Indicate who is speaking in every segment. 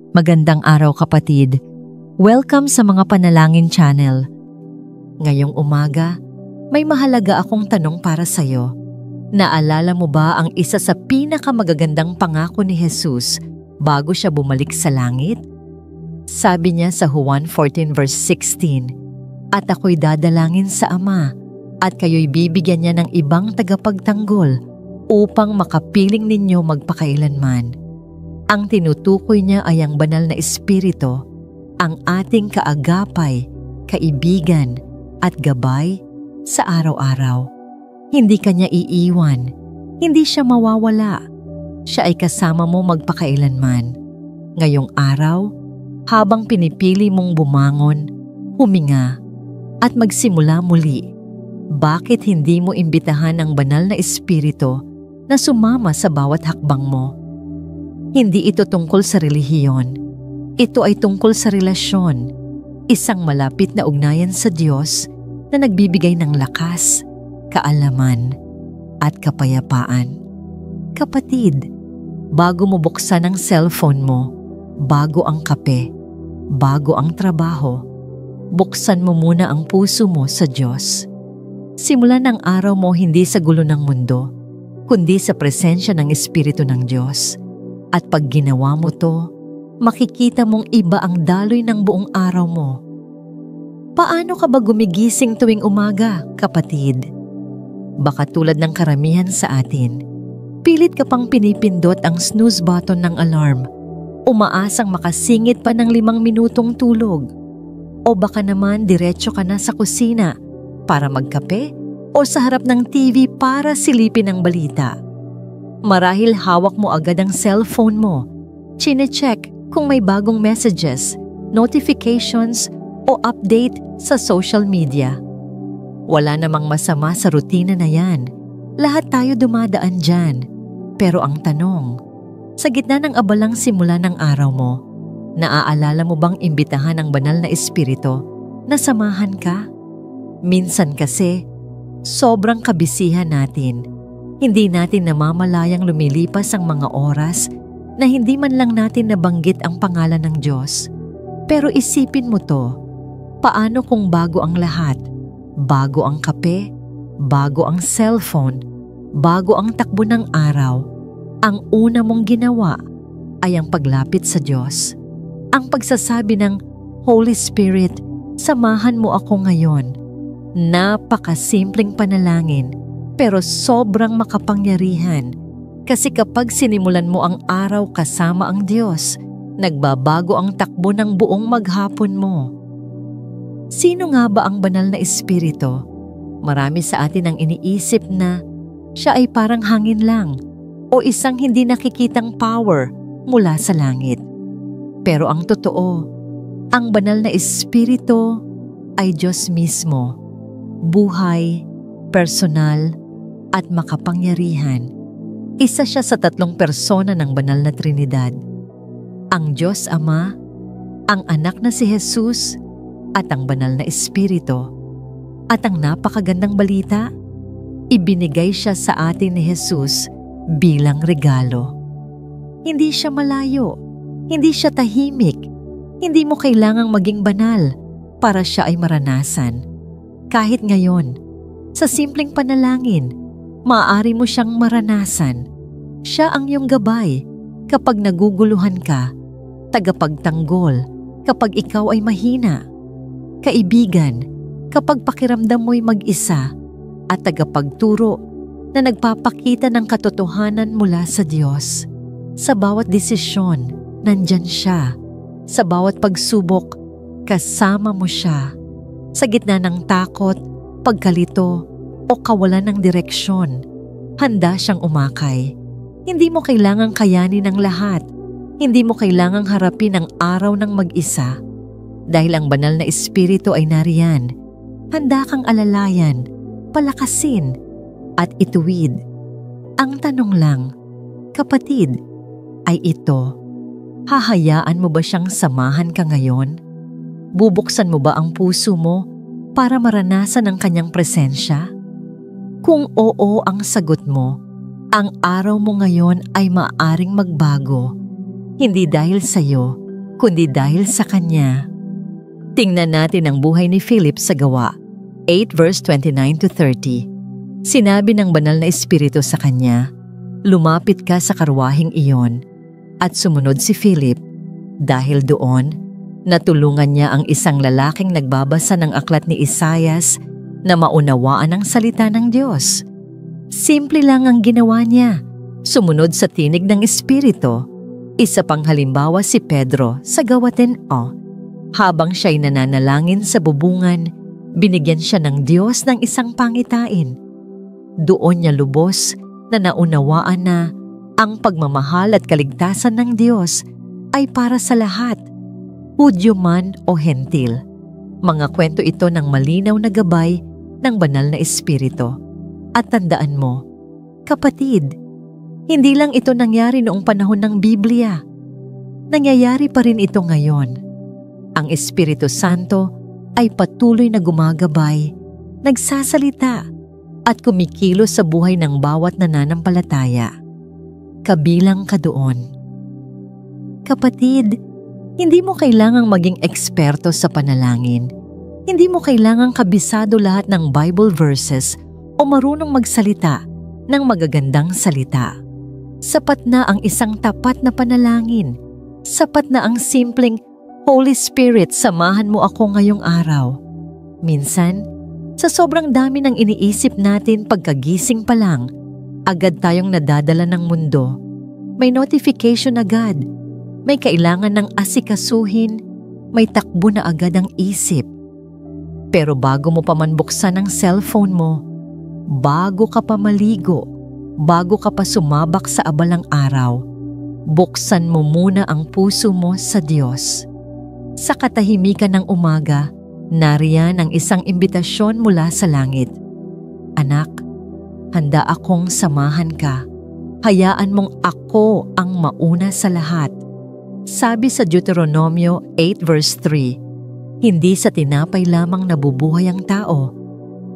Speaker 1: Magandang araw kapatid. Welcome sa mga panalangin channel. Ngayong umaga, may mahalaga akong tanong para sa'yo. Naalala mo ba ang isa sa pinakamagagandang pangako ni Jesus bago siya bumalik sa langit? Sabi niya sa Juan 14 verse 16, "At ako'y dadalangin sa Ama, at kayo'y bibigyan niya ng ibang tagapagtanggol upang makapiling ninyo magpakailanman." Ang tinutukoy niya ay ang banal na Espiritu, ang ating kaagapay, kaibigan at gabay sa araw-araw. Hindi ka niya iiwan, hindi siya mawawala. Siya ay kasama mo magpakailanman. Ngayong araw, habang pinipili mong bumangon, huminga at magsimula muli, bakit hindi mo imbitahan ang banal na Espiritu na sumama sa bawat hakbang mo? Hindi ito tungkol sa relihiyon. Ito ay tungkol sa relasyon, isang malapit na ugnayan sa Diyos na nagbibigay ng lakas, kaalaman, at kapayapaan. Kapatid, bago mo buksan ang cellphone mo, bago ang kape, bago ang trabaho, buksan mo muna ang puso mo sa Diyos. Simulan ang araw mo hindi sa gulo ng mundo, kundi sa presensya ng Espiritu ng Diyos. At pag ginawa mo to, makikita mong iba ang daloy ng buong araw mo. Paano ka ba gumigising tuwing umaga, kapatid? Baka tulad ng karamihan sa atin, pilit ka pang pinipindot ang snooze button ng alarm, umaasang makasingit pa ng 5 minutong tulog. O baka naman diretso ka na sa kusina para magkape o sa harap ng TV para silipin ang balita. Marahil hawak mo agad ang cellphone mo, chine-check kung may bagong messages, notifications o update sa social media. Wala namang masama sa rutina na yan. Lahat tayo dumadaan dyan. Pero ang tanong, sa gitna ng abalang simula ng araw mo, naaalala mo bang imbitahan ang banal na Espiritu na samahan ka? Minsan kasi, sobrang kabisihan natin. Hindi natin namamalayang lumilipas ang mga oras na hindi man lang natin nabanggit ang pangalan ng Diyos. Pero isipin mo to, paano kung bago ang lahat? Bago ang kape, bago ang cellphone, bago ang takbo ng araw, ang una mong ginawa ay ang paglapit sa Diyos. Ang pagsasabi ng, "Holy Spirit, samahan mo ako ngayon." Napakasimpleng panalangin, pero sobrang makapangyarihan. Kasi kapag sinimulan mo ang araw kasama ang Diyos, nagbabago ang takbo ng buong maghapon mo. Sino nga ba ang banal na Espiritu? Marami sa atin ang iniisip na siya ay parang hangin lang o isang hindi nakikitang power mula sa langit. Pero ang totoo, ang banal na Espiritu ay Diyos mismo. Buhay, personal, at makapangyarihan. Isa siya sa 3 persona ng banal na Trinidad. Ang Diyos Ama, ang anak na si Jesus, at ang banal na Espiritu. At ang napakagandang balita, ibinigay siya sa atin ni Jesus bilang regalo. Hindi siya malayo, hindi siya tahimik, hindi mo kailangang maging banal para siya ay maranasan. Kahit ngayon, sa simpleng panalangin, maaari mo siyang maranasan. Siya ang iyong gabay kapag naguguluhan ka, tagapagtanggol kapag ikaw ay mahina, kaibigan kapag pakiramdam mo'y mag-isa, at tagapagturo na nagpapakita ng katotohanan mula sa Diyos. Sa bawat desisyon, nandyan siya. Sa bawat pagsubok, kasama mo siya. Sa gitna ng takot, pagkalito, o kawalan ng direksyon, handa siyang umakay. Hindi mo kailangang kayanin ang lahat. Hindi mo kailangang harapin ang araw ng mag-isa. Dahil ang banal na Espiritu ay nariyan, handa kang alalayan, palakasin, at ituwid. Ang tanong lang, kapatid, ay ito, hahayaan mo ba siyang samahan ka ngayon? Bubuksan mo ba ang puso mo para maranasan ang kanyang presensya? Kung oo ang sagot mo, ang araw mo ngayon ay maaaring magbago. Hindi dahil sa'yo, kundi dahil sa Kanya. Tingnan natin ang buhay ni Philip sa Gawa 8 verse 29-30. Sinabi ng banal na espiritu sa kanya, "Lumapit ka sa karwaheng iyon." At sumunod si Philip. Dahil doon, natulungan niya ang isang lalaking nagbabasa ng aklat ni Isaias na maunawaan ang salita ng Diyos. Simple lang ang ginawa niya, sumunod sa tinig ng espiritu. Isa pang halimbawa si Pedro sa Gawa 10:0. Habang siya'y nananalangin sa bubungan, binigyan siya ng Diyos ng isang pangitain. Doon niya lubos na naunawaan na ang pagmamahal at kaligtasan ng Diyos ay para sa lahat, Hudyo man o Hentil. Mga kwento ito ng malinaw na gabay ng banal na espiritu. At tandaan mo, kapatid, hindi lang ito nangyari noong panahon ng Biblia. Nangyayari pa rin ito ngayon. Ang Espiritu Santo ay patuloy na gumagabay, nagsasalita, at kumikilos sa buhay ng bawat nananampalataya. Kabilang ka doon. Kapatid, hindi mo kailangang maging eksperto sa panalangin. Hindi mo kailangang kabisado lahat ng Bible verses o marunong magsalita ng magagandang salita. Sapat na ang isang tapat na panalangin. Sapat na ang simpleng, "Holy Spirit, samahan mo ako ngayong araw." Minsan, sa sobrang dami ng iniisip natin pagkagising pa lang, agad tayong nadadala ng mundo. May notification agad, may kailangan ng asikasuhin, may takbo na agad ang isip. Pero bago mo pa man buksan ang cellphone mo, bago ka pa maligo, bago ka pa sumabak sa abalang araw, buksan mo muna ang puso mo sa Diyos. Sa katahimikan ng umaga, nariyan ang isang imbitasyon mula sa langit. "Anak, handa akong samahan ka. Hayaan mong ako ang mauna sa lahat." Sabi sa Deuteronomio 8 verse 3, "Hindi sa tinapay lamang nabubuhay ang tao,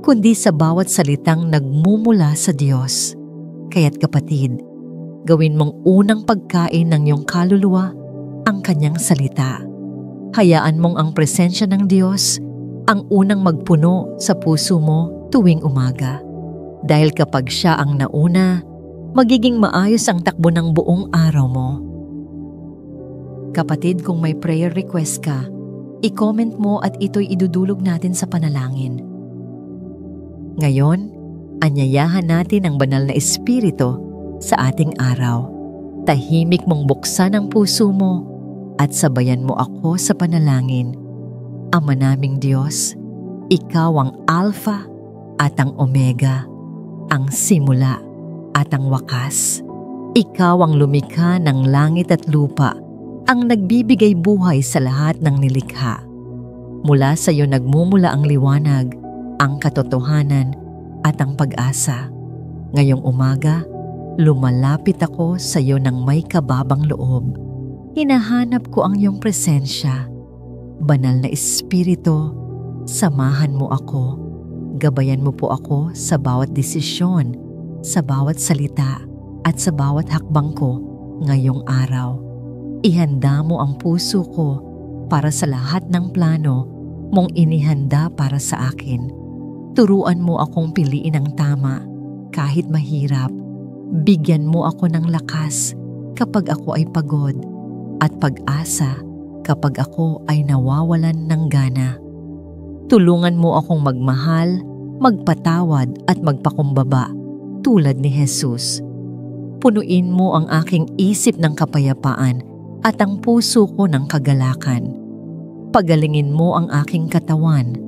Speaker 1: kundi sa bawat salitang nagmumula sa Diyos." Kaya't kapatid, gawin mong unang pagkain ng iyong kaluluwa ang Kanyang salita. Hayaan mong ang presensya ng Diyos ang unang magpuno sa puso mo tuwing umaga. Dahil kapag Siya ang nauna, magiging maayos ang takbo ng buong araw mo. Kapatid, kung may prayer request ka, i-comment mo at ito'y idudulog natin sa panalangin. Ngayon, anyayahan natin ang banal na espiritu sa ating araw. Tahimik mong buksan ang puso mo at sabayan mo ako sa panalangin. Ama naming Diyos, Ikaw ang Alpha at ang Omega, ang simula at ang wakas. Ikaw ang lumikha ng langit at lupa, ang nagbibigay buhay sa lahat ng nilikha. Mula sa iyo nagmumula ang liwanag, ang katotohanan at ang pag-asa. Ngayong umaga, lumalapit ako sa iyo ng may kababang loob. Hinahanap ko ang iyong presensya. Banal na Espiritu, samahan mo ako. Gabayan mo po ako sa bawat desisyon, sa bawat salita, at sa bawat hakbang ko ngayong araw. Ihanda mo ang puso ko para sa lahat ng plano mong inihanda para sa akin. Turuan mo akong piliin ang tama kahit mahirap. Bigyan mo ako ng lakas kapag ako ay pagod at pag-asa kapag ako ay nawawalan ng gana. Tulungan mo akong magmahal, magpatawad at magpakumbaba tulad ni Jesus. Punuin mo ang aking isip ng kapayapaan at ang puso ko ng kagalakan. Pagalingin mo ang aking katawan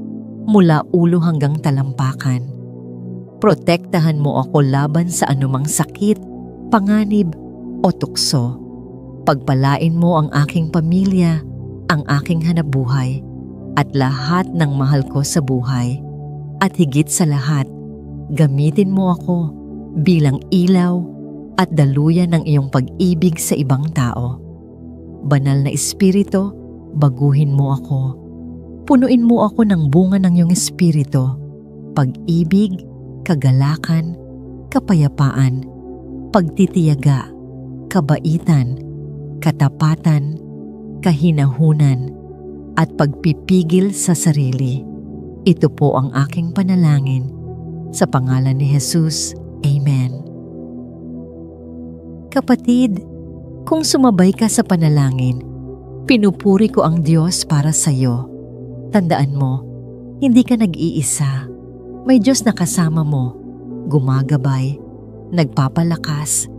Speaker 1: mula ulo hanggang talampakan. Protektahan mo ako laban sa anumang sakit, panganib o tukso. Pagpalain mo ang aking pamilya, ang aking hanapbuhay, at lahat ng mahal ko sa buhay. At higit sa lahat, gamitin mo ako bilang ilaw at daluyan ng iyong pag-ibig sa ibang tao. Banal na Espiritu, baguhin mo ako. Punuin mo ako ng bunga ng iyong Espiritu, pag-ibig, kagalakan, kapayapaan, pagtitiyaga, kabaitan, katapatan, kahinahunan, at pagpipigil sa sarili. Ito po ang aking panalangin. Sa pangalan ni Jesus, Amen. Kapatid, kung sumabay ka sa panalangin, pinupuri ko ang Diyos para sa iyo. Tandaan mo, hindi ka nag-iisa. May Diyos na kasama mo, gumagabay, nagpapalakas,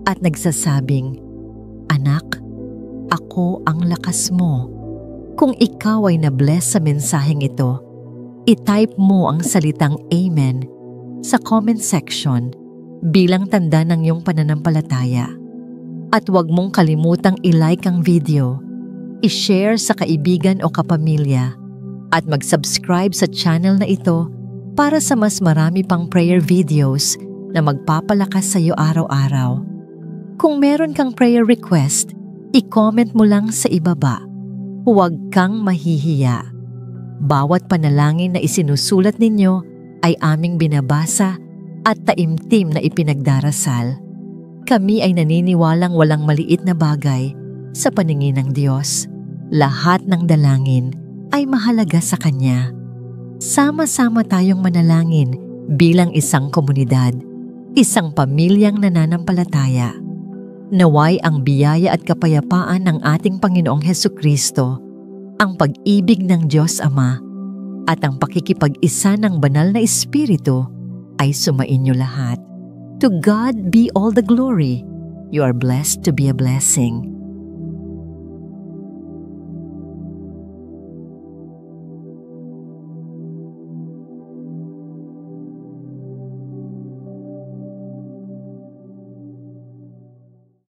Speaker 1: at nagsasabing, "Anak, ako ang lakas mo." Kung ikaw ay na-bless sa mensaheng ito, i-type mo ang salitang Amen sa comment section bilang tanda ng iyong pananampalataya. At huwag mong kalimutang i-like ang video, i-share sa kaibigan o kapamilya, at mag-subscribe sa channel na ito para sa mas marami pang prayer videos na magpapalakas sa iyo araw-araw. Kung meron kang prayer request, i-comment mo lang sa ibaba. Huwag kang mahihiya. Bawat panalangin na isinusulat ninyo ay aming binabasa at taimtim na ipinagdarasal. Kami ay naniniwalang walang maliit na bagay sa paningin ng Diyos. Lahat ng dalangin ay mahalaga sa Kanya. Sama-sama tayong manalangin bilang isang komunidad, isang pamilyang nananampalataya. Naway ang biyaya at kapayapaan ng ating Panginoong Hesukristo, ang pag-ibig ng Diyos Ama, at ang pakikipag-isa ng banal na Espiritu ay sumainyo lahat. To God be all the glory. You are blessed to be a blessing.